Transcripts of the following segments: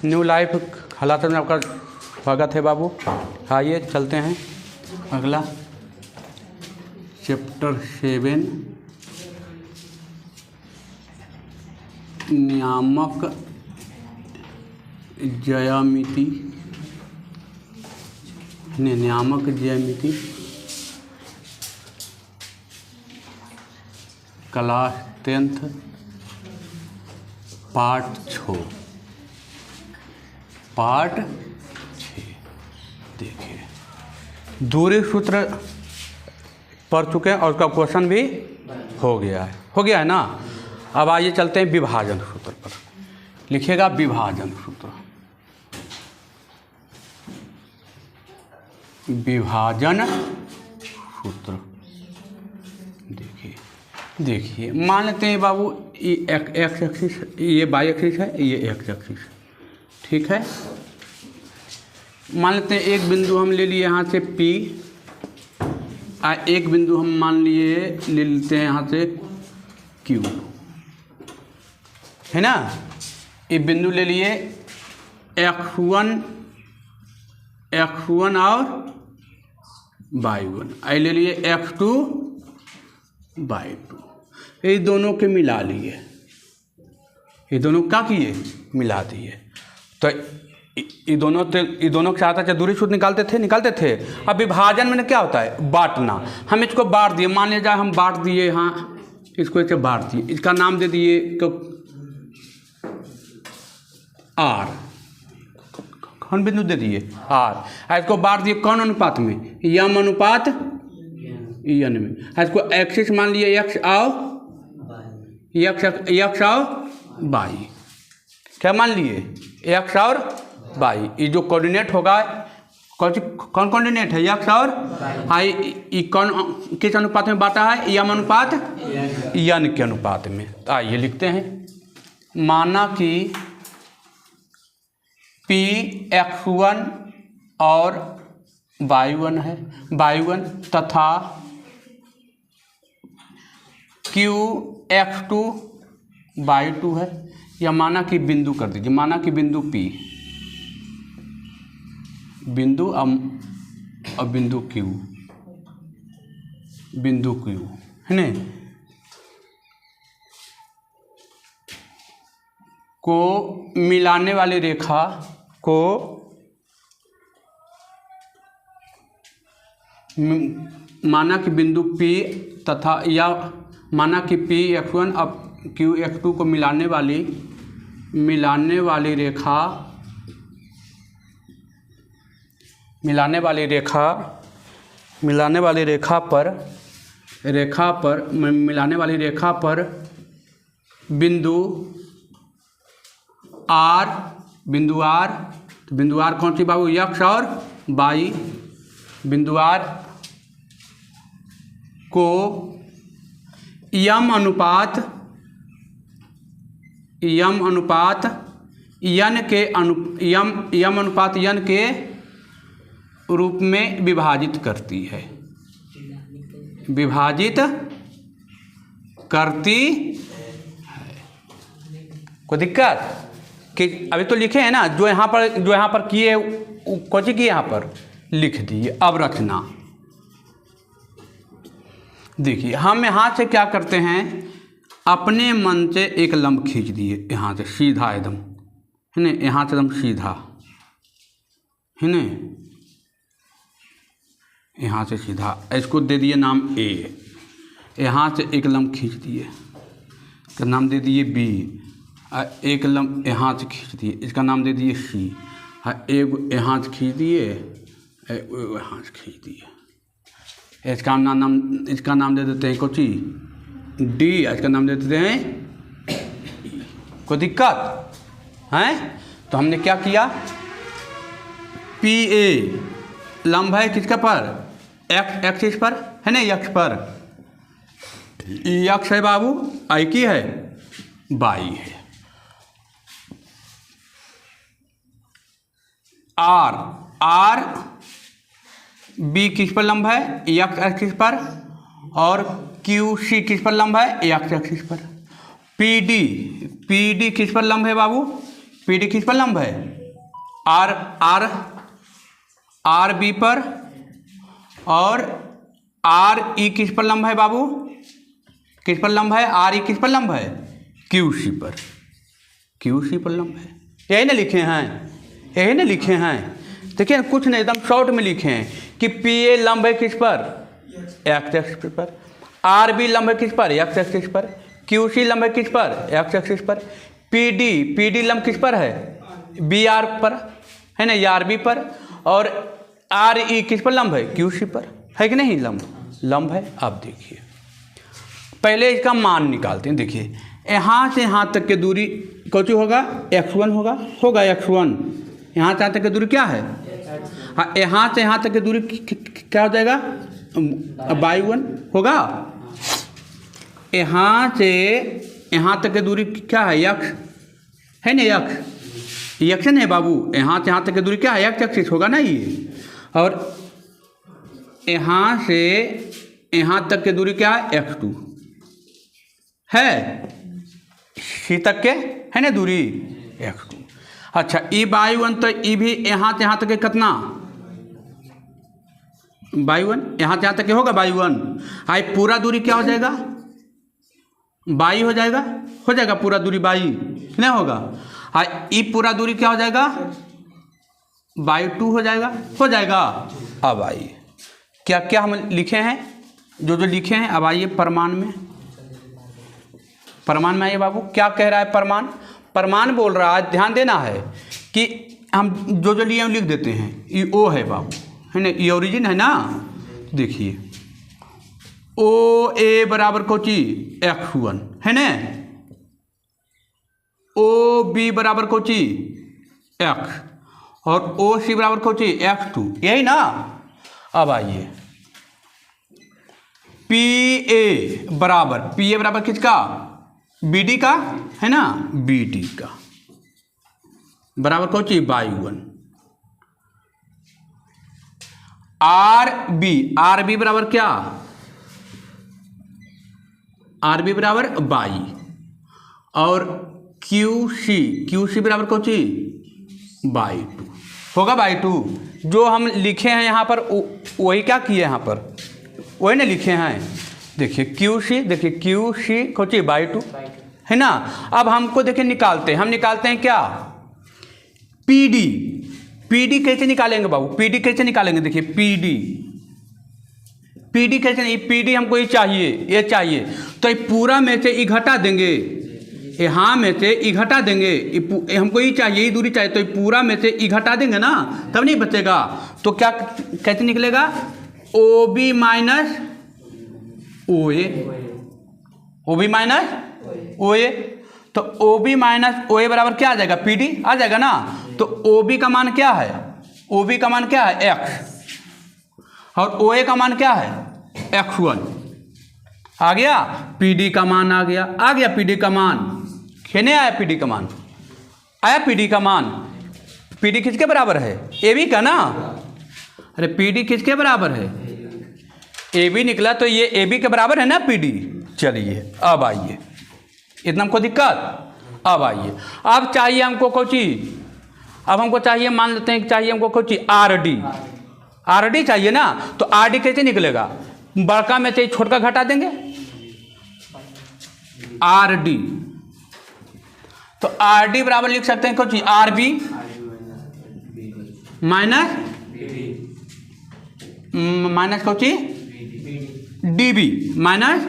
New life हालात में आपका स्वागत है बाबू। आइए चलते हैं अगला चैप्टर 7 नियामक ज्यामिति नियामक ज्यामिति क्लास 10th पार्ट 6। देखिए दूरी सूत्र पढ़ चुके हैं और उसका क्वेश्चन भी हो गया है ना। अब आइए चलते हैं विभाजन सूत्र पर। लिखिएगा विभाजन सूत्र। विभाजन सूत्र देखिए मान लेते हैं बाबू ये एक्स एक्सिस, ये वाई एक्सिस है, ये एक्स एक्सिस, ठीक है। मान लेते हैं एक बिंदु हम ले लिए यहाँ से P, एक बिंदु हम मान लिए ले लेते हैं यहाँ से Q, है ना। ये बिंदु ले लिए x1 और y1, आई ले लिए x2 y2। ये दोनों के मिला लिए, ये दोनों क्या किए, मिला दिए। तो ये दोनों के साथ दूरी सूत्र निकालते थे। अब विभाजन में क्या होता है, बांटना। हम इसको बांट दिए, मान लिया जाए हम बांट दिए, हाँ इसको ऐसे बांट दिए, इसका नाम दे दिए तो R, कौन बिंदु दे दिए R। इसको बांट दिए कौन अनुपात में, यम अनुपात एन में। इसको एक्सिस मान लिए x और y, क्या मान लिए x और y। ये जो कोऑर्डिनेट होगा कौन कोऑर्डिनेट है, x और y। कौन किस अनुपात में बांटा है, यम अनुपात एन के अनुपात में। तो आइए लिखते हैं, माना कि P x1 और y1 है, y1 तथा Q x2 y2 है। या माना कि बिंदु कर दीजिए, माना कि बिंदु P, बिंदु और बिंदु Q है ना, को मिलाने वाली रेखा को माना कि बिंदु P तथा या माना कि P x1 अब Q x2 को मिलाने वाली रेखा पर बिंदु R, तो बिंदु R कौन सी बाबू, x और y। बिंदु R को यम अनुपात n के रूप में विभाजित करती है, कोई दिक्कत कि अभी तो लिखे हैं ना, जो यहाँ पर किए कौन सी किए यहाँ पर लिख दिए। अब रखना, देखिए हम यहाँ से क्या करते हैं, अपने मन से एक लंब खींच दिए यहाँ से सीधा एकदम, है ना, यहाँ से एकदम सीधा, है ना, यहाँ से सीधा। इसको दे दिए नाम A। यहाँ से एक लंब खींच दिए, इसका नाम दे दिए B। एक लंब यहाँ से खींच दिए, इसका नाम दे दिए C। एक यहाँ से खींच दिए, यहाँ से खींच दिए, इसका नाम दे देते हैं कोची D, इसका नाम दे देते हैं कोई दिक्कत है। तो हमने क्या किया, PA लंब है किसका पर, x एक्सिस पर, है ना, x पर, x है बाबू, I की है, y है। R B किस पर लंब है, x एक्सिस पर, और QC किस पर लंब है, x एक्सिस पर। PD किस पर लंब है बाबू, PD किस पर लंब है, आर आर आर बी पर, और आर ई किस पर लंब है बाबू, किस पर लंब है, आर ई किस पर लंब है, क्यू सी पर, क्यू सी पर लंब है। यही ना लिखे हैं, यही ना लिखे हैं। देखिए कुछ नहीं, एकदम शॉर्ट में लिखे हैं कि पी ए लंब है किस पर, एक्स एक्सिस पर, आर बी लंब है किस पर, एक्स एक्सिस पर, क्यू सी लंब है किस पर, एक्स एक्सिस पर, पी डी लंब किस पर है, बी आर पर है ना, आर बी पर, और आर ई किस पर लंब है, क्यू सी पर, है कि नहीं, लंब है। अब देखिए पहले इसका मान निकालते हैं। देखिए यहाँ से यहाँ तक की दूरी कौन सी होगा, x1 होगा x1। यहाँ से यहाँ तक की दूरी क्या है, हाँ, यहाँ से यहाँ तक की दूरी क्या हो जाएगा, y1 होगा। यहाँ से यहाँ तक की दूरी क्या है, x है ना, x है बाबू। यहाँ से यहाँ तक की दूरी क्या है, x एक्सिस होगा ना ये। और यहाँ से यहाँ तक की दूरी क्या है, x2 है, सी तक के है ना दूरी, x2। अच्छा ई y1, तो ई भी यहाँ से यहाँ तक के कितना, y1, यहाँ से यहाँ तक के होगा y1। आई पूरा दूरी क्या हो जाएगा, y हो जाएगा पूरा दूरी y नहीं होगा। हाँ ई पूरा दूरी क्या हो जाएगा, y2 हो जाएगा। अब आइए क्या क्या हम लिखे हैं, जो लिखे हैं। अब आइए प्रमाण में आइए बाबू, क्या कह रहा है प्रमाण बोल रहा है, ध्यान देना है कि हम जो लिए हम लिख देते हैं। ये ओ है बाबू, है ना, ये ओरिजिन है ना। देखिए ओ ए बराबर कोची x1 है ना, ओ बी बराबर कोची x, और ओ सी बराबर कोची x2, यही ना। अब आइए पी ए बराबर किसका, बी डी का है ना, बी डी का बराबर कौन सी y1। आर बी बराबर क्या, आर बी बराबर y, और क्यू सी बराबर कौन सी y2 होगा, y2। जो हम लिखे हैं यहाँ पर वही क्या किए यहाँ पर, वही ना लिखे हैं। देखिए क्यू सी कौन सी y2 है ना। अब हमको देखिए हम निकालते हैं क्या, पी डी कैसे निकालेंगे बाबू, पी डी कैसे निकालेंगे। देखिए पी डी कैसे नहीं, पी डी हमको ये चाहिए, तो ये पूरा में से ई घटा देंगे, यहाँ में से ई घटा देंगे, हमको ये चाहिए, ये दूरी चाहिए, तो ये पूरा में से ई घटा देंगे ना, तब नहीं बचेगा। तो क्या कैसे निकलेगा, ओ बी माइनस ओ ए, तो ओ बी माइनस ओ ए बराबर क्या आ जाएगा, पी डी आ जाएगा ना। तो ओ बी का मान क्या है, x, और ओ ए का मान क्या है, x1 आ गया। पी डी का मान आ गया पी डी का मान, नहीं आया पी डी का मान, आया पी डी का मान। पी डी किसके बराबर है, ए बी का ना। अरे पी डी किसके बराबर है, ए बी निकला, तो ये ए बी के बराबर है ना पी डी। चलिए अब आइए, इतना हमको दिक्कत। अब आइए, अब चाहिए हमको कोची, अब हमको चाहिए, मान लेते हैं कि चाहिए हमको कोची आर डी चाहिए ना। तो आर डी कैसे निकलेगा, बड़का में से छोटका घटा देंगे, आर डी। तो आर डी बराबर लिख सकते हैं कोची आर बी माइनस कोची D B minus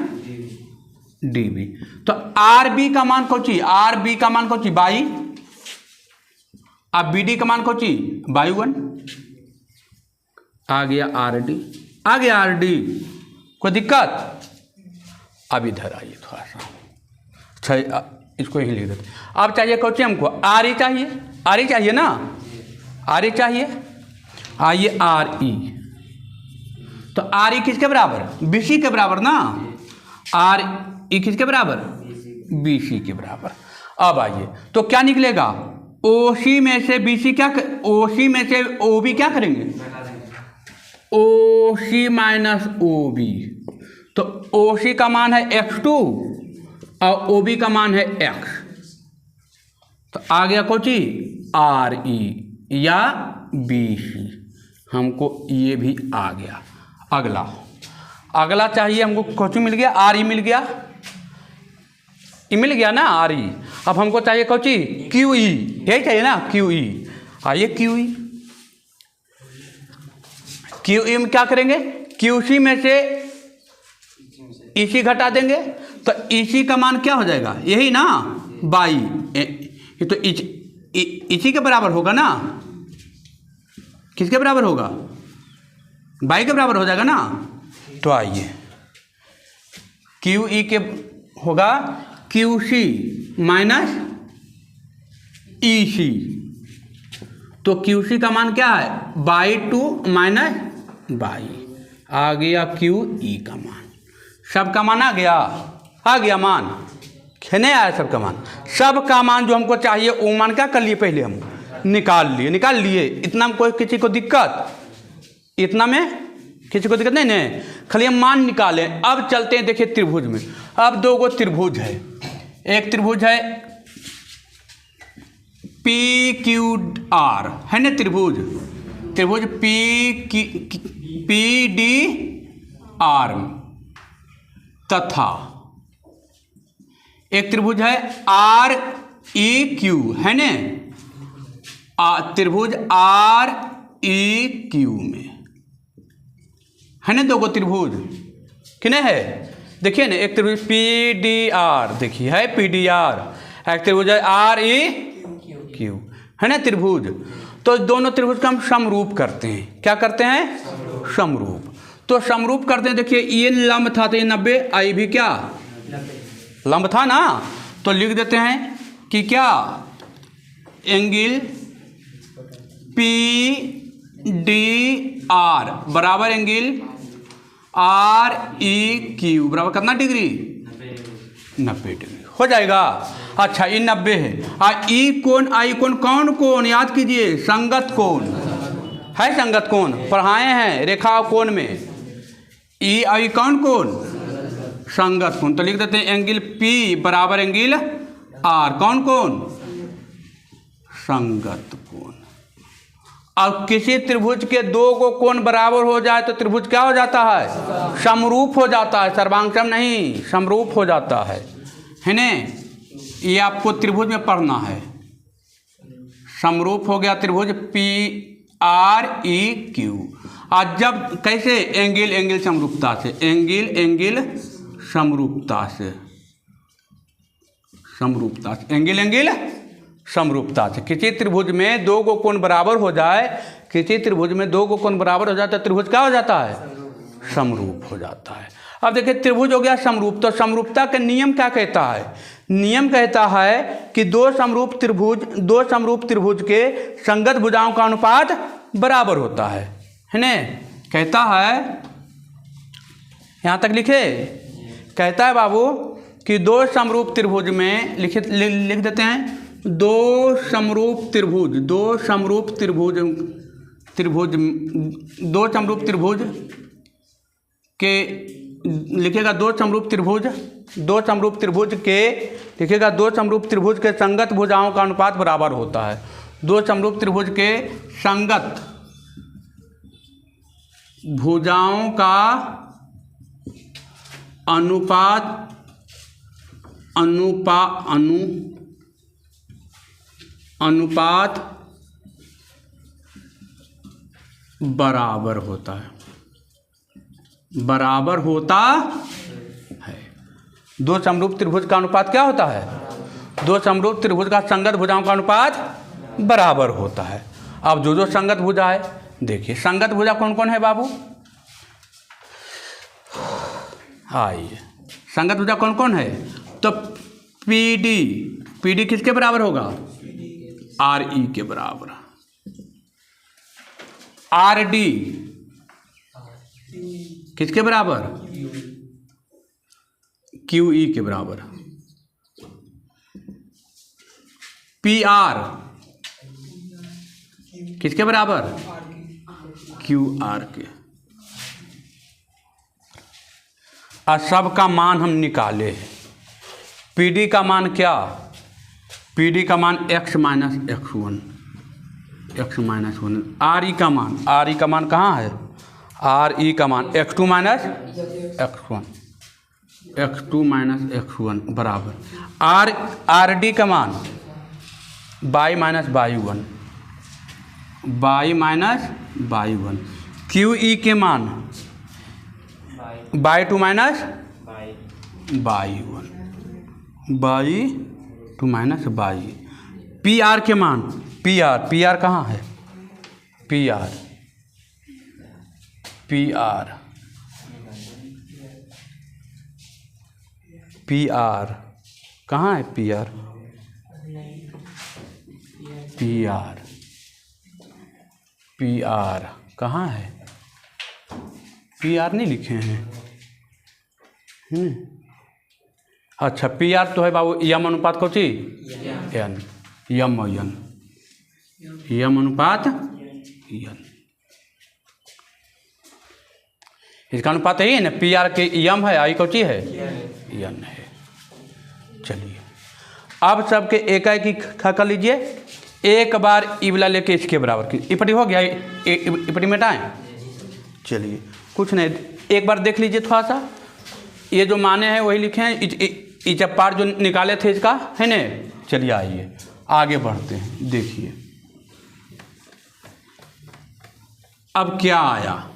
D B. तो आर बी का मान कोची, बाई, अब बी डी का मान कोची y1। आ गया आर डी, कोई दिक्कत। अब इधर आइए थोड़ा सा, अच्छा इसको ही लिख देते। अब चाहिए कोची हमको आर ई चाहिए ना, आर ई चाहिए। आइए आर ई, तो आर ई किसके बराबर, बी सी के बराबर ना। आर ई किसके बराबर, बी सी के बराबर। अब आइए तो क्या निकलेगा, ओ सी में से बी सी क्या, ओ सी में से ओ बी क्या करेंगे, ओ सी माइनस ओ बी। तो ओ सी का मान है x2 और ओ बी का मान है x। तो आ गया कोची आर ई, या BC। हमको ये भी आ गया। अगला चाहिए हमको, कौन मिल गया, RE मिल गया, ये मिल गया ना RE। अब हमको चाहिए कौन सी, QE, यही चाहिए ना QE। आइए QE में क्या करेंगे, QC में से EC घटा देंगे तो EC का मान क्या हो जाएगा, यही ना 22। ये तो इसी के बराबर होगा ना, किसके बराबर होगा, 22 के बराबर हो जाएगा ना। तो आइए QE के होगा QC माइनस EC। तो QC का मान क्या है, 22 माइनस 22, आ गया QE का मान। सबका मान आ गया मान, नहीं आया सबका मान। सबका मान जो हमको चाहिए वो मान क्या कर लिए, पहले हम निकाल लिए। इतना में कोई किसी को दिक्कत, इतना में किसी को दिक्कत नहीं, खाली हम मान निकालें। अब चलते हैं, देखिए त्रिभुज में। अब दो गो त्रिभुज है, एक त्रिभुज है PQR, है ना त्रिभुज PDR, तथा एक त्रिभुज है REQ, है ना, त्रिभुज REQ में, है ना दो गो त्रिभुज, किने है, देखिए ना, एक त्रिभुज PDR, देखिए है PDR, एक त्रिभुज है REQ, है ना त्रिभुज। तो दोनों त्रिभुज का हम समरूप करते हैं। क्या करते हैं, समरूप। तो समरूप करते हैं, देखिए ये लंब था तो ये 90, आई भी क्या लंब था ना, तो लिख देते हैं कि क्या, एंगल PDR बराबर एंगल REQ बराबर कितना डिग्री, 90 डिग्री हो जाएगा। अच्छा ये 90 है, ई कोण आई कोण कौन कोण, याद कीजिए संगत कोण है, संगत कोण पढ़ाए हैं रेखा कोण में, ई आई कौन कोण, संगत कोण। तो लिख देते हैं एंगल P बराबर एंगल R, कौन कोण, संगत कोण। अब किसी त्रिभुज के दो को कोण बराबर हो जाए तो त्रिभुज क्या हो जाता है, समरूप हो जाता है, सर्वांगसम नहीं, समरूप हो जाता है ना। ये आपको त्रिभुज में पढ़ना है। समरूप हो गया त्रिभुज PREQ। आज जब कैसे, एंगल समरूपता से, एंगल समरूपता से, एंगल समरूपता से किसी त्रिभुज में दो को कोण बराबर हो जाए, किसी त्रिभुज में दो को कोण बराबर हो जाता है, त्रिभुज क्या हो जाता है, समरूप हो जाता है। अब देखिए त्रिभुज हो गया समरूप, तो समरूपता का नियम क्या कहता है, नियम कहता है कि दो समरूप त्रिभुज के संगत भुजाओं का अनुपात बराबर होता है ना। कहता है, यहाँ तक लिखे, कहता है बाबू कि दो समरूप त्रिभुज में लिख देते हैं, दो समरूप त्रिभुज के लिखेगा, दो समरूप त्रिभुज के लिखेगा, दो समरूप त्रिभुज के संगत भुजाओं का अनुपात बराबर होता है। दो समरूप त्रिभुज के संगत भुजाओं का अनुपात बराबर होता है, दो समरूप त्रिभुज का अनुपात क्या होता है, दो समरूप त्रिभुज का संगत भुजाओं का अनुपात बराबर होता है। अब जो संगत भुजा है, देखिए संगत भुजा कौन कौन है बाबू, आइए संगत भुजा कौन कौन है, तो PD किसके बराबर होगा, RE के बराबर, RD किसके बराबर, QE के बराबर, PR किसके बराबर, QR के। और सब का मान हम निकाले हैं। PD का मान क्या, PD का मान x minus x1, x minus one. R E का मान कहाँ है? आर ई का मान x2 minus x1, x2 minus x1 बराबर आर डी का मान y minus y1, y minus y1। Q E के मान y2 minus y1, y2 minus y। P R के मान पी आर कहाँ है? पी आर कहाँ है? पी आर कहाँ है? पी आर नहीं लिखे हैं। अच्छा, पी आर तो है बाबू यम अनुपात कौन सी? एन, यम अनुपात एन। इसका अनुपात है ना, पी आर के यम है, आई कौन सी है? एन है। चलिए अब सबके एकाएकी कर लीजिए। एक बार ई वाला लेके इसके बराबर की इपटी हो गया, इपटी मिटाएं। चलिए कुछ नहीं, एक बार देख लीजिए थोड़ा सा, ये जो माने हैं वही लिखे हैं, जब पार जो निकाले थे इसका है ना। चलिए आइए आगे बढ़ते हैं। देखिए अब क्या आया।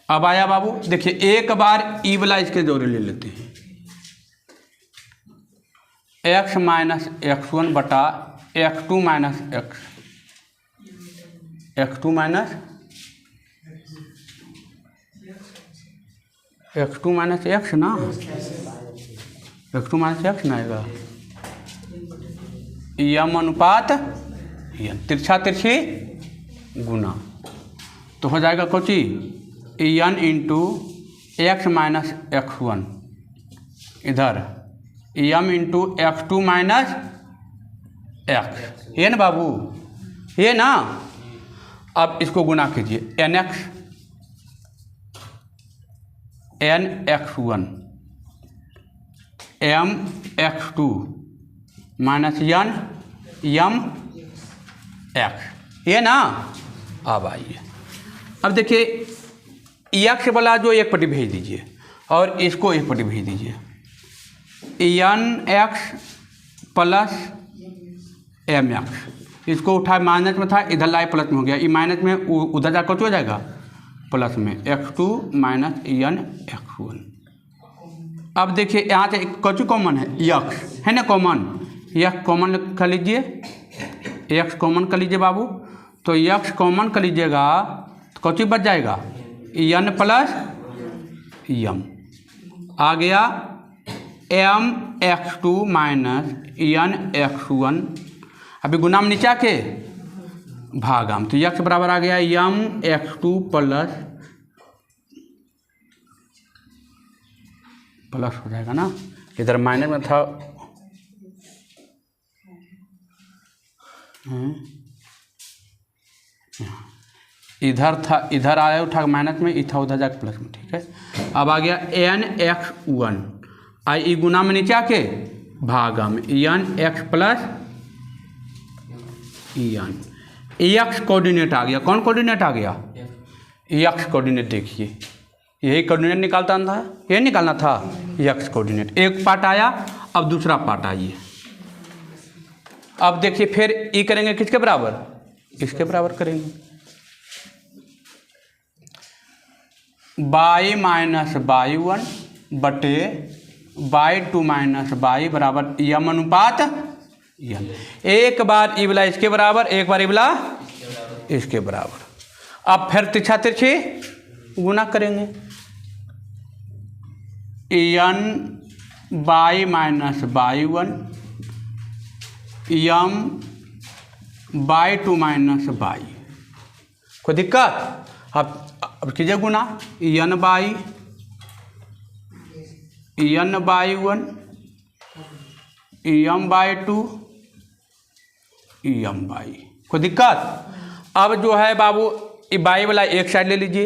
अब आया बाबू, देखिए एक बार ई वाला इसके जोड़े ले लेते हैं। x माइनस x1 बटा x2 minus x2 minus x ना, x2 माइनस x ना आएगा। यम अनुपात यन, तिरछा तिरछी गुना, तो हो जाएगा कोची यन इंटू एक्स माइनस x1, इधर यम इंटू x2 माइनस x, ये ना बाबू, ये ना। अब इसको गुना कीजिए, nx1 mx2 माइनस यम x, ये ना। अब आइए, अब देखिए एक्स वाला जो एक पट्टी भेज दीजिए और इसको एक पट्टी भेज दीजिए। N x plus M X, इसको उठाए माइनस में था, इधर लाए प्लस में हो गया। ये माइनस में उधर जाकर कुछ हो जाएगा प्लस में, x2 माइनस एन x1। अब देखिए यहाँ से कौन कॉमन है? यक्स है ना, कॉमन। यक्स कॉमन कर लीजिए, एक्स कॉमन कर लीजिए बाबू। तो यक्स कॉमन कर लीजिएगा तो कौन बच जाएगा? एन प्लस यम आ गया, M x2 minus N x1। अभी गुना में नीचा के भागाम, तो यक्स बराबर आ गया यम x2 प्लस हो जाएगा ना, इधर माइनस में था, इधर था, इधर आया उठा माइनस में, इधर उधर जाकर प्लस में। ठीक है, अब आ गया एन x1, आई गुना में नीचे आके भागा में n x plus n. X coordinate आ गया, कौन कोऑर्डिनेट आ गया? X coordinate. देखिए यही कोऑर्डिनेट निकालता था, ये निकालना था एक्स कोऑर्डिनेट। एक पार्ट आया, अब दूसरा पार्ट आइए। अब देखिए फिर ई करेंगे किसके बराबर? इसके बराबर करेंगे, y माइनस y1 बटे y2 माइनस y बराबर यम अनुपात यन। एक बार ई वाला इसके बराबर, एक बार ई वाला इसके बराबर। अब फिर तिरछा तिरछी गुना करेंगे, n y minus y1 m y2 minus y। कोई दिक्कत? अब कीजिए गुना, n y1 m y2 m y। कोई दिक्कत? अब जो है बाबू y वाला एक साइड ले लीजिए,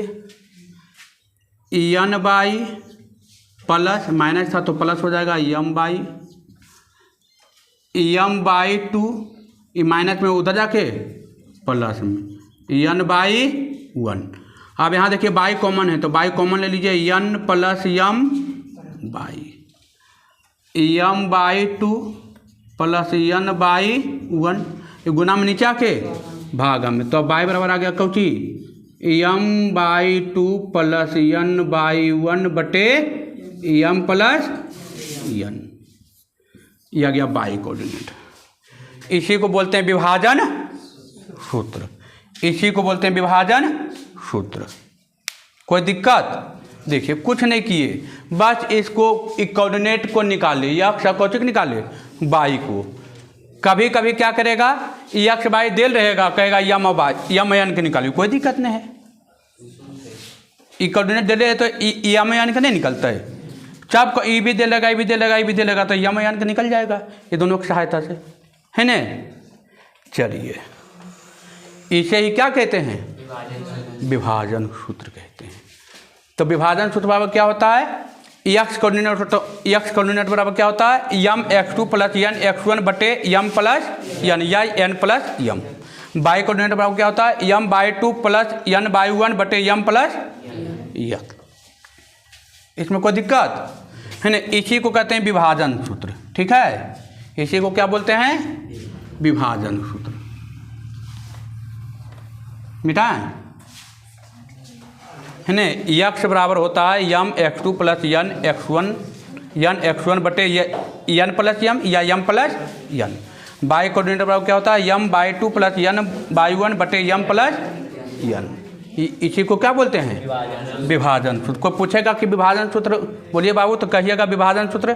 एन y प्लस, माइनस था तो प्लस हो जाएगा, एम y2 ये माइनस में उधर जाके प्लस में n/1। अब यहाँ देखिए बाई कॉमन है तो बाई कॉमन ले लीजिए n + m/, m/2 + n/1, ये गुना में नीचे आके भागा में, तो बाई बराबर आ गया कौची m/2 + n/1 बटे m + n, यह आ गया बाई कोऑर्डिनेट। इसी को बोलते हैं विभाजन सूत्र, इसी को बोलते हैं विभाजन सूत्र। कोई दिक्कत? देखिए कुछ नहीं किए, बस इसको कोऑर्डिनेट को निकाले, यक्स कौचिक निकाले बाई को। कभी कभी क्या करेगा यक्स बाई देल रहेगा, कहेगा यम बाई यम एन के निकालिए, कोई दिक्कत नहीं है। ई कोऑर्डिनेट दे रहे तो यम एन का नहीं निकलता है, जब को ई भी दे लगा ई भी दे लगा ई भी दे लगा तो यम एन का निकल जाएगा, ये दोनों की सहायता से, है न। चलिए इसे ही क्या कहते हैं? विभाजन सूत्र कहते हैं। तो विभाजन सूत्र बराबर क्या होता है? एक्स कोऑर्डिनेट, तो एक्स कोऑर्डिनेट बराबर क्या होता है? m(x2 + n(x1) बटे m + n या n + m। बाई कोऑर्डिनेट बराबर क्या होता है? m/2 + n/1 बटे m + n। इसमें कोई दिक्कत है ना? इसी को कहते हैं विभाजन सूत्र, ठीक है। इसी को क्या बोलते हैं? विभाजन सूत्र। मिटाएं है ना? यक्स बराबर होता है m(x2 + n(x1) बटे n + m या m + n। बाई कोऑर्डिनेट बराबर क्या होता है? m/2 + n/1 बटे m + n। इसी को क्या बोलते हैं? विभाजन सूत्र। कोई पूछेगा कि विभाजन सूत्र बोलिए बाबू, तो कहिएगा विभाजन सूत्र।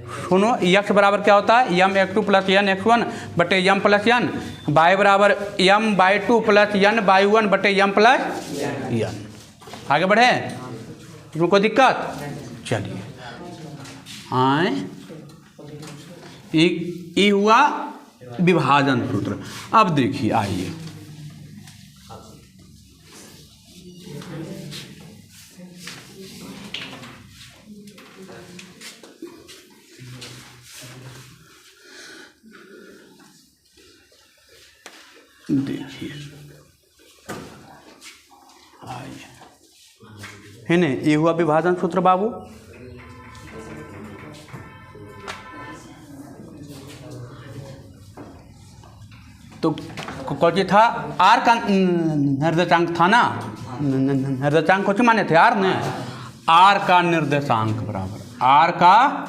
सुनो, यक्स बराबर क्या होता है? m(x2 + n(x1) बटे m + n। बाई बराबर m/2 + n/1 बटे m + n। आगे बढ़े, इसमें कोई दिक्कत? चलिए आए, ये हुआ विभाजन सूत्र। अब देखिए आइए, देखिए आइए, है ना? ये हुआ विभाजन सूत्र बाबू। तो कौन था? आर का निर्देशांक था ना, निर्देशांक कौन माने थे? आर ने, आर का निर्देशांक बराबर, आर का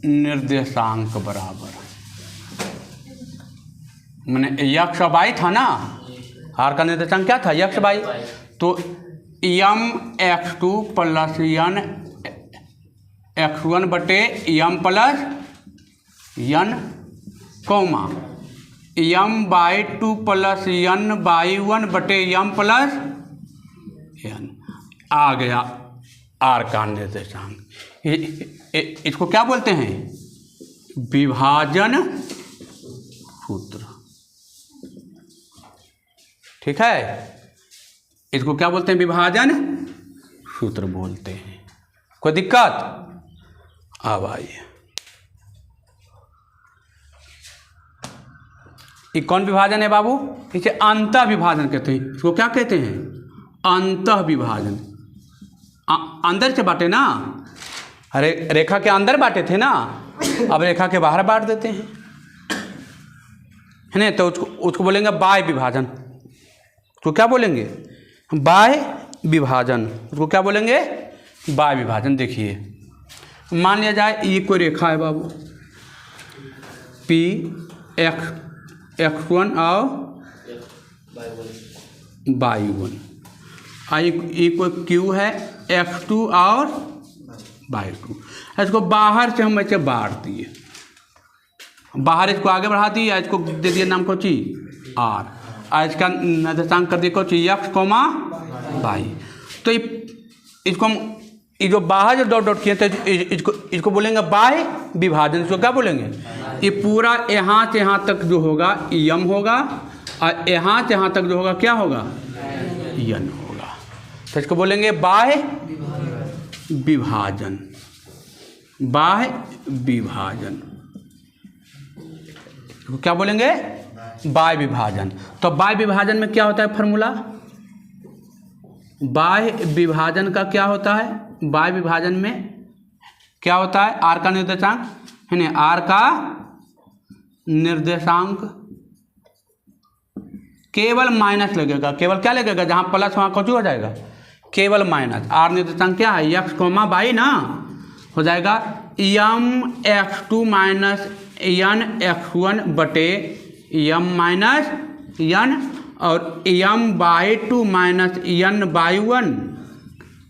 निर्देशांक बराबर मैंने यक्स बाई था ना, आर का निर्देशांक क्या था? X by. तो m(x2 + n(x1) बटे m + n, comma m/2 + n/1 बटे m + n। आ गया आर का निर्देशांक। इसको क्या बोलते हैं? विभाजन सूत्र, ठीक है। इसको क्या बोलते हैं? विभाजन सूत्र बोलते हैं। कोई दिक्कत? अब आइए, ये कौन विभाजन है बाबू? इसे अंतः विभाजन कहते हैं। इसको क्या कहते हैं? अंतः विभाजन। अंदर से बांटे ना, अरे रेखा के अंदर बांटे थे ना, अब रेखा के बाहर बांट देते हैं, है ना? तो उसको बोलेंगे बाह्य विभाजन। उसको क्या बोलेंगे? बाह्य विभाजन। उसको क्या बोलेंगे? बाह्य विभाजन। देखिए मान लिया जाए ये कोई रेखा है बाबू, P(x1) और y1, ये कोई Q है x2 और y2। इसको बाहर से हम ऐसे बांट दिए, बाहर इसको आगे बढ़ा दिए, इसको दे दिए नाम को ची R, और इसका निर्देशांक कर दिया कोची x, y। तो इसको हम ये जो बाहर जो डॉट डॉट किए थे इसको बोलेंगे बाह्य विभाजन। इसको क्या बोलेंगे? ये पूरा यहाँ से यहाँ तक जो होगा यम होगा, और यहाँ से यहाँ तक जो होगा क्या होगा? यन होगा। तो इसको बोलेंगे बाह्य विभाजन, बाह्य विभाजन। इसको क्या बोलेंगे? बाह्य विभाजन। तो बाह्य विभाजन में क्या होता है फॉर्मूला? बाह्य विभाजन का क्या होता है? बाह्य विभाजन में क्या होता है? आर का निर्देशांक है ना, आर का निर्देशांक केवल माइनस लगेगा। केवल क्या लगेगा? जहां प्लस वहां कुछ हो जाएगा, केवल माइनस। आर निर्देशांक क्या है? एक्स कोमा बाई ना, हो जाएगा m x two minus n x one बटे यम माइनस यन, और m y two minus n y one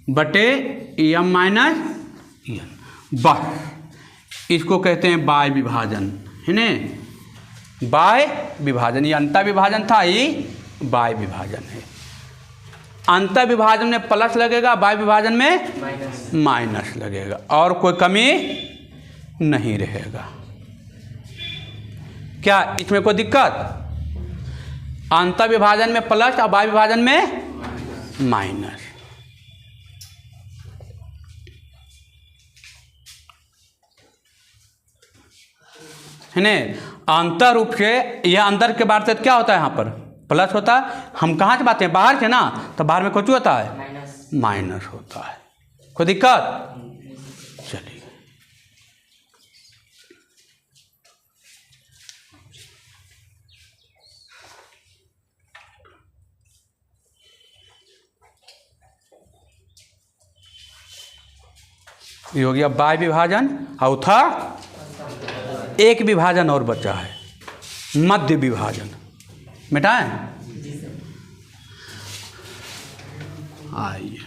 बटे यम माइनस यन। बस इसको कहते हैं बाह्य विभाजन, है ने। बाह्य विभाजन, ये अंतर विभाजन था, ये बाह्य विभाजन है। अंतर विभाजन में प्लस लगेगा, बाह्य विभाजन में माइनस लगेगा, और कोई कमी नहीं रहेगा। क्या इसमें कोई दिक्कत? अंतर विभाजन में प्लस और बाह्य विभाजन में माइनस। है ने। अंतर रूप से यह अंदर के बाहर से क्या होता है? यहाँ पर प्लस होता है। हम कहाँ से बात हैं? बाहर से ना, तो बाहर में कुछ होता है? माइनस होता है। कोई दिक्कत? चलिए, ये हो गया बाह्य विभाजन। और था एक विभाजन और बचा है, मध्य विभाजन। मिटाएं? आइए,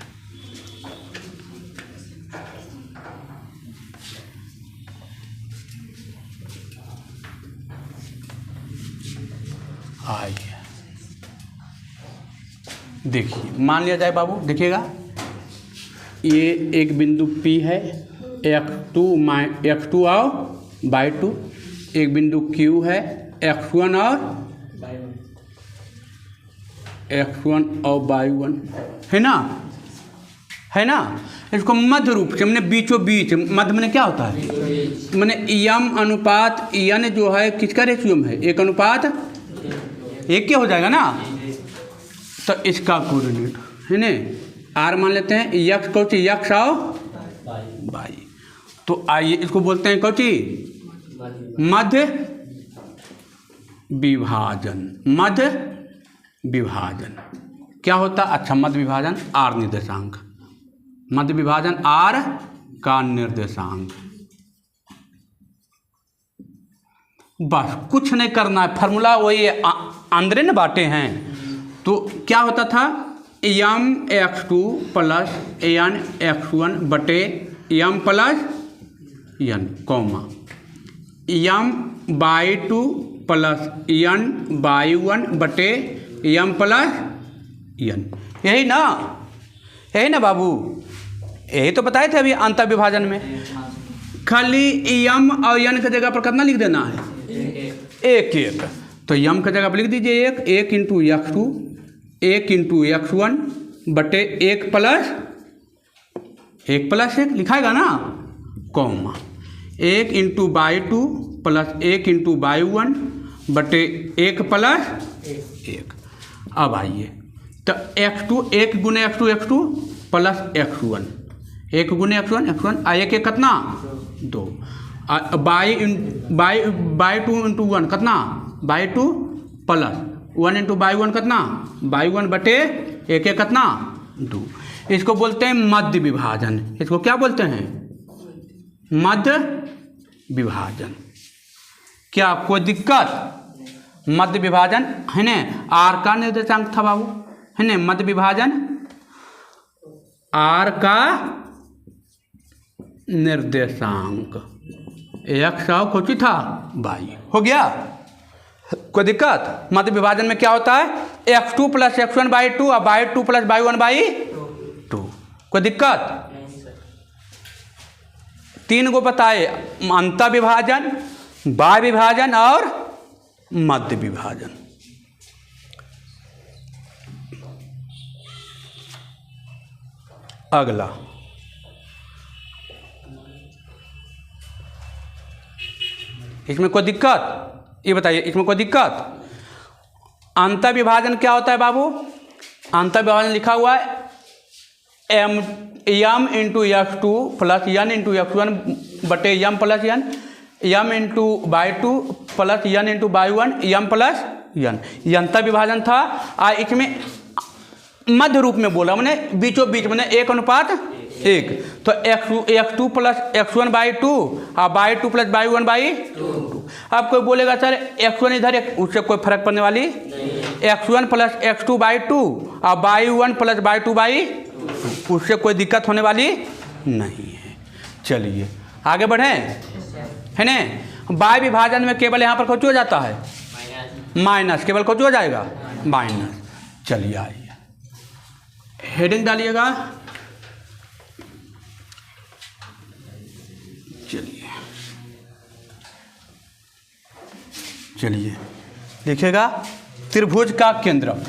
आइए देखिए, मान लिया जाए बाबू, देखिएगा, ये एक बिंदु P है, x2 और बाई 2। एक बिंदु Q है, x1 और बाई 1, है ना, है ना। इसको मध्य रूप से, मैंने बीचों बीच, मध्य में क्या होता है? मैंने यम अनुपात यन जो है किसका रेशियो में है? 1 अनुपात 1 क्या हो जाएगा ना। तो इसका कोऑर्डिनेट है ना, आर मान लेते हैं, यक्स कौची यक्स और बाई। तो आइए इसको बोलते हैं कौची? मध्य विभाजन। मध्य विभाजन क्या होता? अच्छा, मध्य विभाजन आर निर्देशांक, मध्य विभाजन आर का निर्देशांक। बस कुछ नहीं करना है, फार्मूला वही अंदर न बांटे हैं। तो क्या होता था? यम x2 प्लस एन x1 बटे यम plus n comma m y 2 plus n y 1 बटे यम प्लस यन। यही ना, यही ना बाबू, यही तो बताए थे अभी अंतर विभाजन में। खाली यम और यन की जगह पर कितना लिख देना है? 1 तो यम की जगह पर लिख दीजिए 1 इंटू x2, 1 इंटू x1 बटे 1 प्लस 1 लिखाएगा ना, comma 1 into Y 2 plus 1 into Y 1 बटे 1 प्लस 1। अब आइए, तो x2 1 गुने x2 प्लस x1, 1 गुने x1 आ 1 कितना? 2। बाई 2 इंटू 1 कितना? बाई 2 प्लस 1 इंटू बाई 1 कितना? बाई 1 बटे 1 कितना? 2। इसको बोलते हैं मध्य विभाजन। इसको क्या बोलते हैं? मध्य विभाजन। क्या कोई दिक्कत? मध्य विभाजन है ना, आर का निर्देशांक था बाबू, है ना। मध्य विभाजन आर का निर्देशांक, एक्स और कुछ था बाई, हो गया। कोई दिक्कत? मध्य विभाजन में क्या होता है? x2 प्लस x1 बाई 2 और बाई 2 प्लस बाई 1 बाई 2। कोई दिक्कत? 3 को बताए, अंतर विभाजन, बाह्य विभाजन और मध्य विभाजन। अगला, इसमें कोई दिक्कत? ये बताइए, इसमें कोई दिक्कत? अंतर विभाजन क्या होता है बाबू? अंतर विभाजन लिखा हुआ है m into x two plus n into x one बटे m plus n, m into y two plus n into y one m plus n. ये अंतर विभाजन था। इसमें मध्य रूप में बोला मैंने, बीचों बीच मैंने 1:1। तो x two plus x one by two और y two plus y one by two. अब कोई बोलेगा सर एक्स वन इधर, उससे कोई फर्क पड़ने वाली, x one plus x two by two और y one plus y two by, उससे कोई दिक्कत होने वाली नहीं है। चलिए आगे बढ़ें, है ना। बाय विभाजन में केवल यहाँ पर कुछ हो जाता है माइनस, केवल कुछ हो जाएगा माइनस। चलिए आइए हेडिंग डालिएगा। चलिए लिखेगा त्रिभुज का केंद्रक।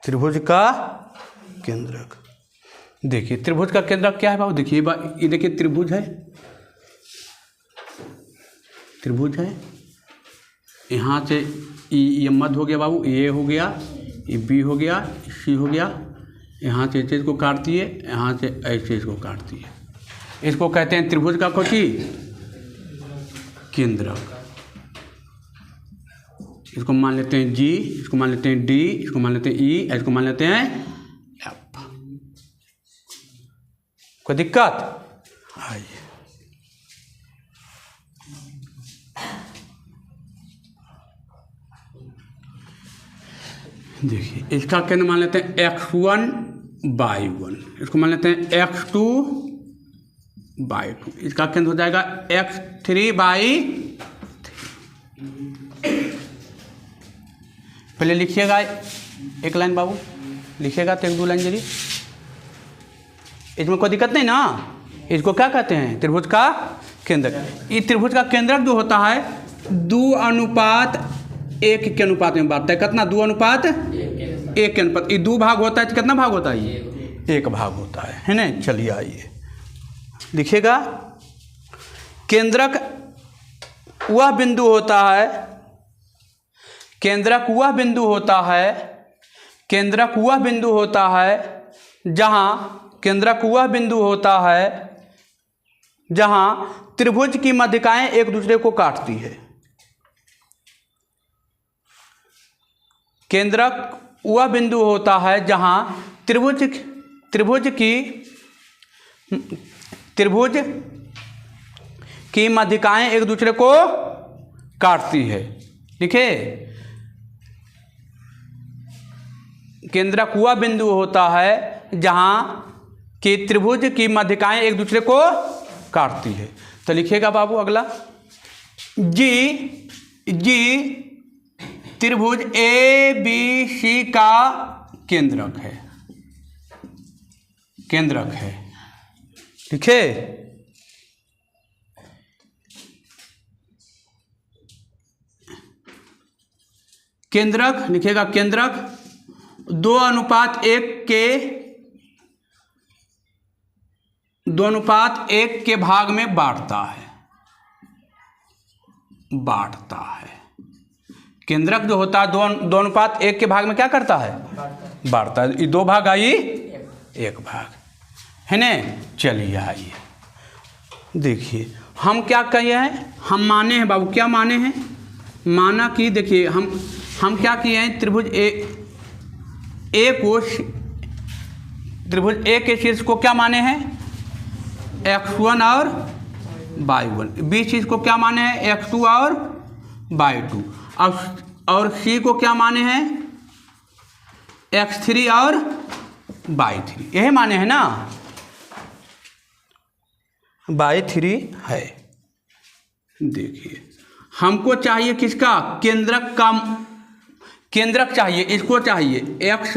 त्रिभुज का केंद्रक। देखिए त्रिभुज का केंद्रक क्या है बाबू? देखिए ये देखिए त्रिभुज है, त्रिभुज है। यहाँ से ये मध्य हो गया बाबू, ए हो गया, ये बी हो गया, सी हो गया। यहाँ से ऐसे इसको काटती है, यहाँ से ऐसे इसको काटती है। इसको कहते हैं त्रिभुज का कोटि केंद्रक। इसको मान लेते हैं जी, इसको मान लेते हैं डी, इसको मान लेते हैं ई, इसको मान लेते हैं एफ। कोई दिक्कत? आइए देखिए, इसका केंद्र मान लेते हैं x1 बाई 1, इसको मान लेते हैं x2 बाई 2, इसका केंद्र हो जाएगा x3 बाई 3। पहले लिखिएगा एक लाइन बाबू, लिखिएगा तो एक दो लाइन जल्दी, इसमें कोई दिक्कत नहीं ना। इसको क्या कहते हैं? त्रिभुज का केंद्रक। ये त्रिभुज का केंद्रक जो होता है 2:1 के अनुपात में बांटता है। कितना? 2:1 के अनुपात। ये 2 भाग होता है तो कितना भाग होता है? ये 1 भाग होता है ना। चलिए आइए लिखिएगा, केंद्रक वह बिंदु होता है, केंद्रक वह बिंदु होता है, केंद्रक वह बिंदु होता है जहाँ, केंद्रक वह बिंदु होता है जहाँ त्रिभुज की मध्यिकाएं एक दूसरे को काटती है। केंद्रक वह बिंदु होता है जहाँ त्रिभुज की मध्यिकाएं एक दूसरे को काटती है। लिखे, केंद्रक वह बिंदु होता है जहाँ कि त्रिभुज की मध्यिकाएं एक दूसरे को काटती है। तो लिखिएगा बाबू अगला, जी त्रिभुज ए बी सी का केंद्रक है, केंद्रक है। लिखे, केंद्रक लिखिएगा, केंद्रक 2:1 के भाग में बांटता है, केंद्रक जो होता है 2:1 के भाग में क्या करता है? बांटता है। ये 2 भाग आई 1 भाग, है ना। चलिए आइए देखिए, हम क्या कहे हैं? हम माने हैं बाबू, क्या माने हैं? माना कि देखिए हम क्या किए हैं? त्रिभुज त्रिभुज ए के शीर्ष को क्या माने हैं? x1 और y1। बी चीज को क्या माने हैं? x2 और y2। और सी को क्या माने हैं? x3 और y3। यही माने हैं ना, y3 है। देखिए हमको चाहिए किसका? केंद्रक का केंद्रक चाहिए, इसको चाहिए x,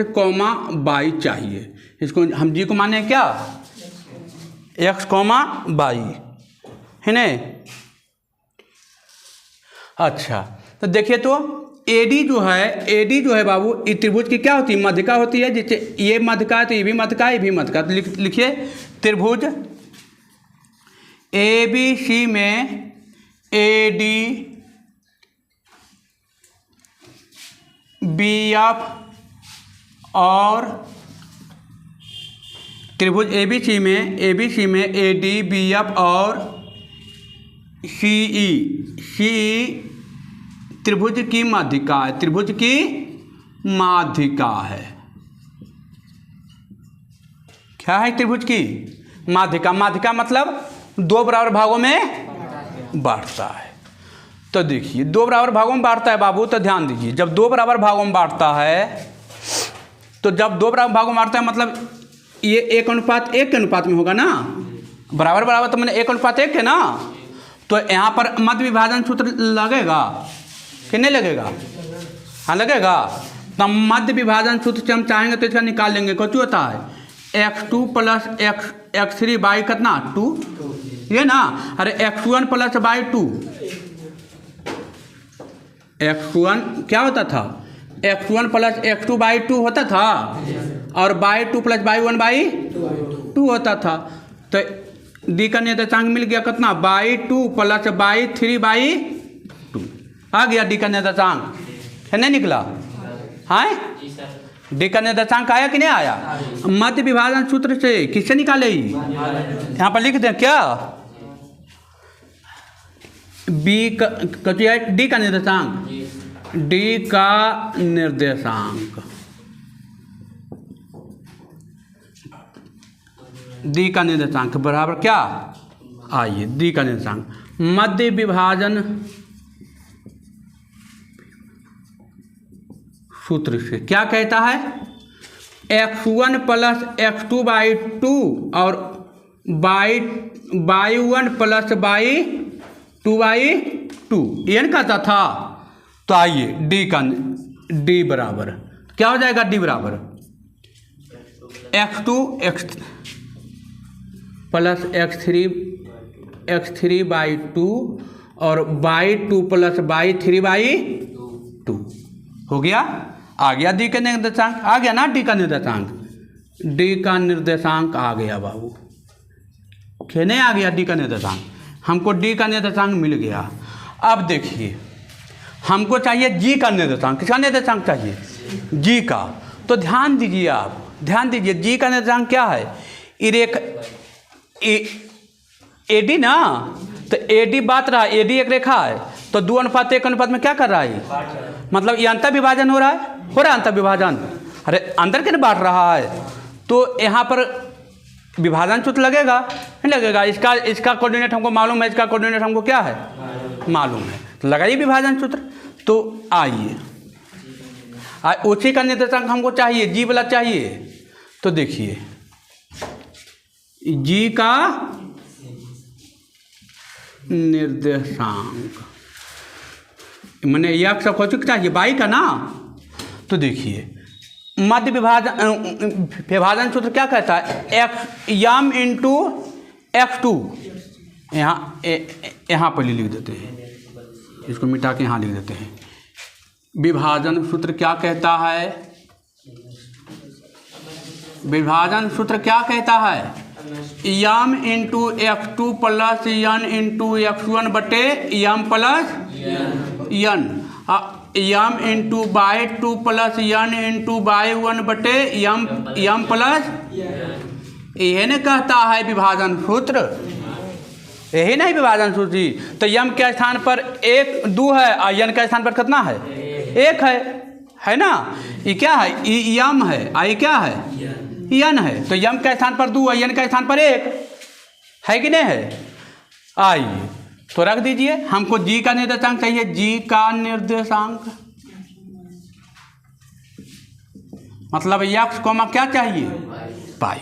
y चाहिए। इसको हम जी को माने क्या? x, y, है ना। अच्छा तो देखिए, तो एडी जो है बाबू, ये त्रिभुज की क्या होती है? मध्यिका होती है। जैसे ये मध्यिका है तो ये भी मध्यिका है, ये भी मध्यिका। तो लिखिए त्रिभुज ABC में AD BF और त्रिभुज ABC में AD BF और CE त्रिभुज की माध्यिका है, त्रिभुज की माध्यिका है। क्या है? त्रिभुज की माध्यिका। माध्यिका मतलब दो बराबर भागों में बांटता है। तो देखिए दो बराबर भागों में बांटता है बाबू, तो ध्यान दीजिए, जब दो बराबर भागों में बांटता है, तो जब दो बराबर भागों में बांटता है मतलब ये 1:1 के अनुपात में होगा ना, बराबर बराबर तो मैंने 1:1 है ना। तो यहाँ पर मध्य विभाजन सूत्र लगेगा कि नहीं लगेगा? हाँ लगेगा। तो मध्य विभाजन सूत्र से हम चाहेंगे तो इसका निकाल लेंगे। कुछ होता है x2 प्लस x3 बाई कितना 2, ये ना। अरे x1 प्लस बाई 2, x1 क्या होता था? x1 प्लस x2 बाई 2 होता था, और बाई 2 प्लस बाई 1 बाई 2 होता था। तो डी का निर्देशांक मिल गया कितना? बाई 2 प्लस बाई 3 बाई 2 आ गया डी का निर्देशांक, है नहीं निकला? हाँ डी का निर्देशांक आया कि नहीं आया? मध्य विभाजन सूत्र से किससे निकाले? यहाँ पर लिख दें क्या? डी का निर्देशांक, डी का निर्देशांक, डी का निर्देशांक बराबर क्या? आइए डी का निर्देशांक मध्य विभाजन सूत्र से क्या कहता है? x1 प्लस x2 बाई 2 और बाई 1 प्लस बाई 2 बाई 2 ये नहीं कहता था? तो आइए डी बराबर क्या हो जाएगा? डी बराबर x2 प्लस x3 बाई 2 और बाई 2 प्लस बाई 3 बाई 2 हो गया। आ गया डी का निर्देशांक, आ गया ना डी का निर्देशांक, डी का निर्देशांक आ गया बाबू। क्या नहीं आ गया डी का निर्देशांक? हमको डी का निर्देशांक मिल गया। अब देखिए हमको चाहिए जी का निर्देशांक। किसका निर्देशांक चाहिए? जी का। तो ध्यान दीजिए, आप ध्यान दीजिए, जी का निर्देशांक क्या है? एडी ना, तो एडी बात रहा, एडी एक रेखा है, तो 2:1 अनुपात में क्या कर रहा है? मतलब ये अंतर विभाजन हो रहा है, अंतर विभाजन। अरे अंदर के बांट रहा है, तो यहाँ पर विभाजन सूत्र लगेगा नहीं लगेगा? इसका कोऑर्डिनेट हमको मालूम है, इसका कोऑर्डिनेट हमको क्या है मालूम है, तो लगाइए विभाजन सूत्र। तो आइए उसी का निर्देशांक हमको चाहिए, जी वाला चाहिए। तो देखिए जी का निर्देशांक मैंने यह सब हो चुका चाहिए बाई का ना। तो देखिए मध्य विभाजन सूत्र क्या कहता है? यम इंटू x2, यहाँ पर लिख देते हैं, इसको मिटा के यहाँ लिख देते हैं। विभाजन सूत्र क्या कहता है? विभाजन सूत्र क्या कहता है? M into x2 plus N into x1 बटे यम plus N, M into Y 2 plus N into Y 1 बटे यम प्लस। यही न कहता है विभाजन सूत्र, यही नहीं विभाजन सूत्र जी। तो यम के स्थान पर 2 है और यन के स्थान पर कितना है? 1 है ना। ये क्या है? यम है, आई क्या है? यन है। तो यम के स्थान पर 2 है, यन के स्थान पर 1 है कि नहीं है? आइए तो रख दीजिए, हमको जी का निर्देशांक चाहिए, जी का निर्देशांक मतलब x कोमा क्या चाहिए? पाई।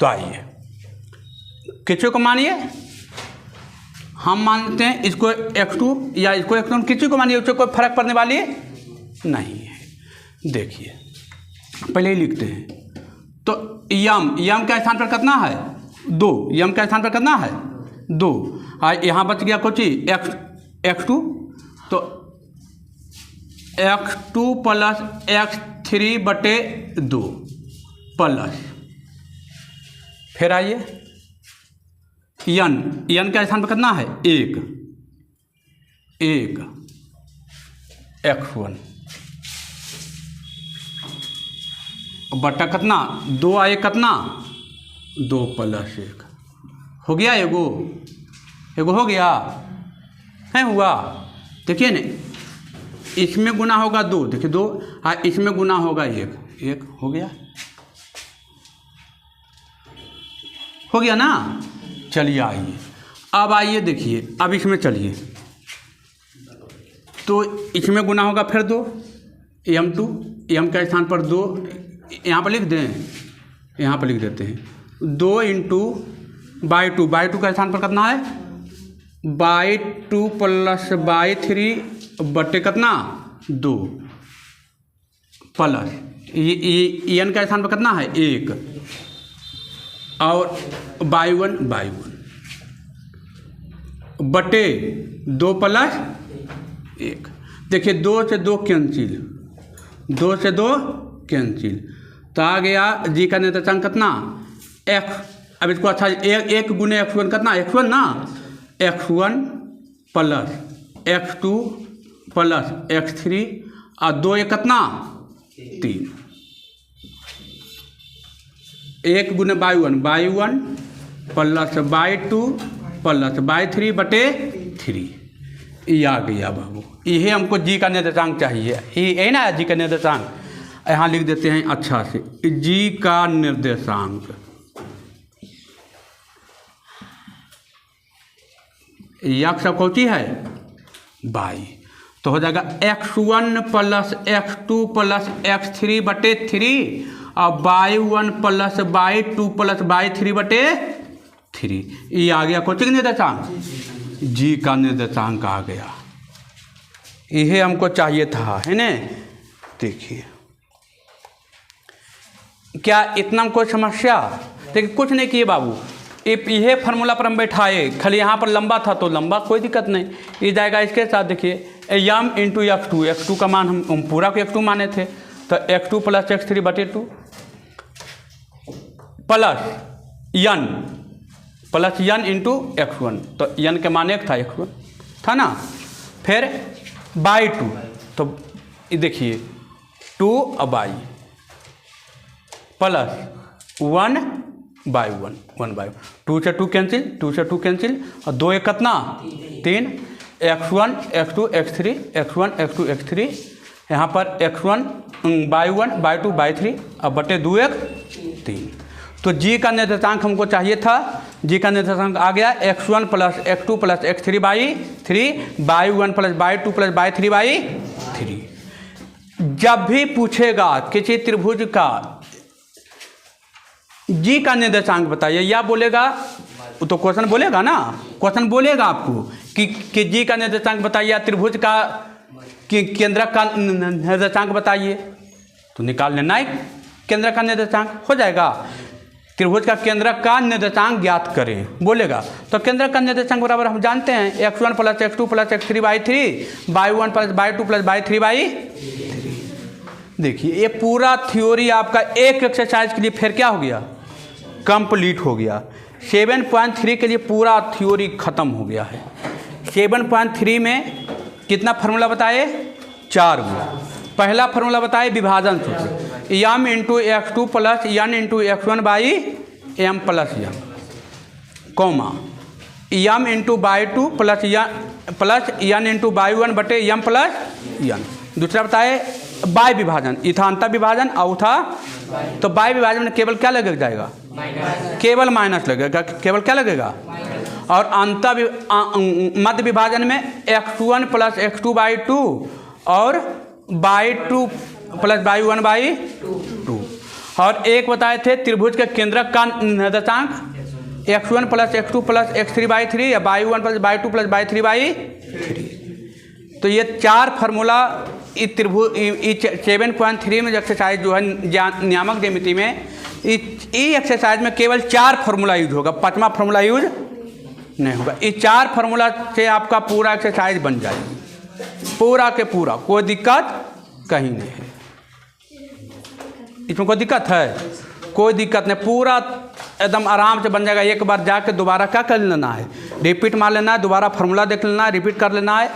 तो आइए किसी को मानिए, हम मानते हैं इसको x2 या इसको x1, किसी को मानिए, उससे कोई फर्क पड़ने वाली नहीं है। देखिए पहले ही लिखते हैं, तो यम का स्थान पर कितना है? 2, यम का स्थान पर कितना है? 2। यहाँ बच गया कुछ x2, तो x2 प्लस x3/2 प्लस, फिर आइए n के स्थान पर कितना है 1 x1 बटा कितना 2 आए कितना 2 प्लस 1 हो गया, एगो हो गया है, हुआ। देखिए ना, इसमें गुना होगा 2, देखिए 2, इसमें गुना होगा 1 हो गया ना। चलिए आइए, अब आइए देखिए, अब इसमें चलिए, तो इसमें गुना होगा फिर 2 m2, m के स्थान पर 2 यहाँ पर लिख दें, यहाँ पर लिख देते हैं 2 × बाई टू का स्थान पर कितना है बाई2 प्लस बाई3 बटे कितना 2 प्लस ये n का स्थान पर कितना है 1 और बाई1 बटे 2 प्लस 1। देखिए 2 से 2 कैंसिल, तो आ गया जी का निर्देशांक कितना x। अब इसको अच्छा 1 गुने x1 कितना x1 ना, x1 plus x2 plus x3 और 2 1 कितना 3, 1 गुने बाई1 प्लस बाई2 प्लस बाई3 बटे 3, ये आ गया बाबू। ये हमको जी का निर्देशांक चाहिए, ये ना जी का निर्देशांक, यहाँ लिख देते हैं अच्छा से जी का निर्देशांक। यक्ष कौची है बाई, तो हो जाएगा x1 plus x2 plus x3 बटे 3 और बाई1 प्लस बाई2 प्लस बाई3 बटे 3। ये आ गया कौची का निर्देशांक, जी का निर्देशांक आ गया। यह हमको चाहिए था, है ना। देखिए क्या इतना में कोई समस्या, देखिए कुछ नहीं किए बाबू, ये फार्मूला पर हम बैठाए, खाली यहाँ पर लंबा था तो लंबा, कोई दिक्कत नहीं, ये जाएगा इसके साथ। देखिए m × x2 का मान हम पूरा को x2 माने थे, तो x2 प्लस x3 बटे 2 प्लस n × x1, तो n के मान 1 था, x1 था ना। फिर बाई2, तो देखिए 2 और बाई प्लस 1 बाई 1 2 से 2 कैंसिल और 2 1 कितना 3, x1 x2 x3 x1 x2 x3, यहाँ पर x1 बाई 1 बाई 2 बाई 3 और बटे 2 1 3। तो जी का निर्देशांक हमको चाहिए था, जी का निर्देशांक आ गया x1 plus x2 plus x3 by 3 by 1 plus by 2 plus by 3 by 3। जब भी पूछेगा किसी त्रिभुज का जी का निर्देशांक बताइए, या बोलेगा तो क्वेश्चन बोलेगा ना, क्वेश्चन बोलेगा आपको कि जी का निर्देशांक बताइए, त्रिभुज का केंद्रक का निर्देशांक बताइए, तो निकाल लेना है केंद्रक का निर्देशांक हो जाएगा। त्रिभुज का केंद्रक का निर्देशांक ज्ञात करें बोलेगा, तो केंद्रक का निर्देशांक बराबर हम जानते हैं x1 plus x2 plus x3 by 3 by 1 plus by 2 plus by 3 by 3। देखिए ये पूरा थ्योरी आपका एक एक्सरसाइज के लिए फिर क्या हो गया, कंप्लीट हो गया। 7.3 के लिए पूरा थ्योरी खत्म हो गया है। 7.3 में कितना फार्मूला बताए, 4 गो। पहला फार्मूला बताए विभाजन सूत्र, m × x2 plus n × x1 by m plus n, comma m × by 2 plus n × by 1 बटे m प्लस n। दूसरा बताए बाय विभाजन, इथा अंतर विभाजन और था, तो बाय विभाजन में केवल क्या लगेगा जाएगा, केवल माइनस लगेगा, केवल क्या लगेगा। और अंतर मध्य विभाजन में x1 प्लस x2 बाई 2 और बाई 2 प्लस बाई 1 बाई 2। और एक बताए थे त्रिभुज के केंद्रक का निर्देशांक x1 plus x2 plus x3 by 3 या by 1 plus by 2 plus by 3 by 3। तो ये 4 फार्मूला त्रिभुज 7.3 में एक्सरसाइज जो है नियामक ज्यामिति में, इस एक्सरसाइज में केवल 4 फार्मूला यूज होगा, 5वां फार्मूला यूज नहीं होगा। इस 4 फार्मूला से आपका पूरा एक्सरसाइज बन जाएगी। पूरा के पूरा, कोई दिक्कत कहीं नहीं है। इसमें कोई दिक्कत है? कोई दिक्कत नहीं, पूरा एकदम आराम से बन जाएगा। एक बार जाके दोबारा क्या कर लेना है, रिपीट मार लेना है, दोबारा फार्मूला देख लेना है, रिपीट कर लेना है।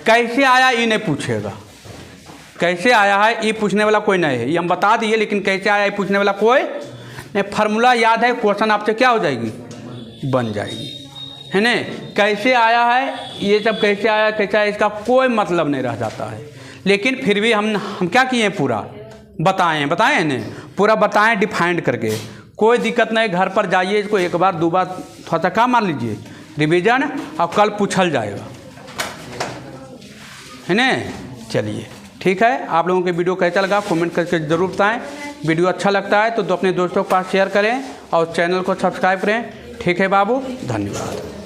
कैसे आया ये नहीं पूछेगा, कैसे आया है ये पूछने वाला कोई नहीं है, ये हम बता दिए, लेकिन कैसे आया ये पूछने वाला कोई नहीं। फार्मूला याद है, क्वेश्चन आपसे क्या हो जाएगी, बन जाएगी, है न। कैसे आया है ये सब, कैसे आया कैसे आया, इसका कोई मतलब नहीं रह जाता है। लेकिन फिर भी हम क्या किए, पूरा बताएं न, पूरा बताएं डिफाइंड करके। कोई दिक्कत नहीं, घर पर जाइए, इसको एक बार दो बार थोड़ा सा क्या मान लीजिए रिवीजन, और कल पूछल जाएगा, है न। चलिए ठीक है, आप लोगों के वीडियो कैसा लगा कमेंट करके ज़रूर बताएं। वीडियो अच्छा लगता है तो अपने दोस्तों के पास शेयर करें और चैनल को सब्सक्राइब करें। ठीक है बाबू, धन्यवाद।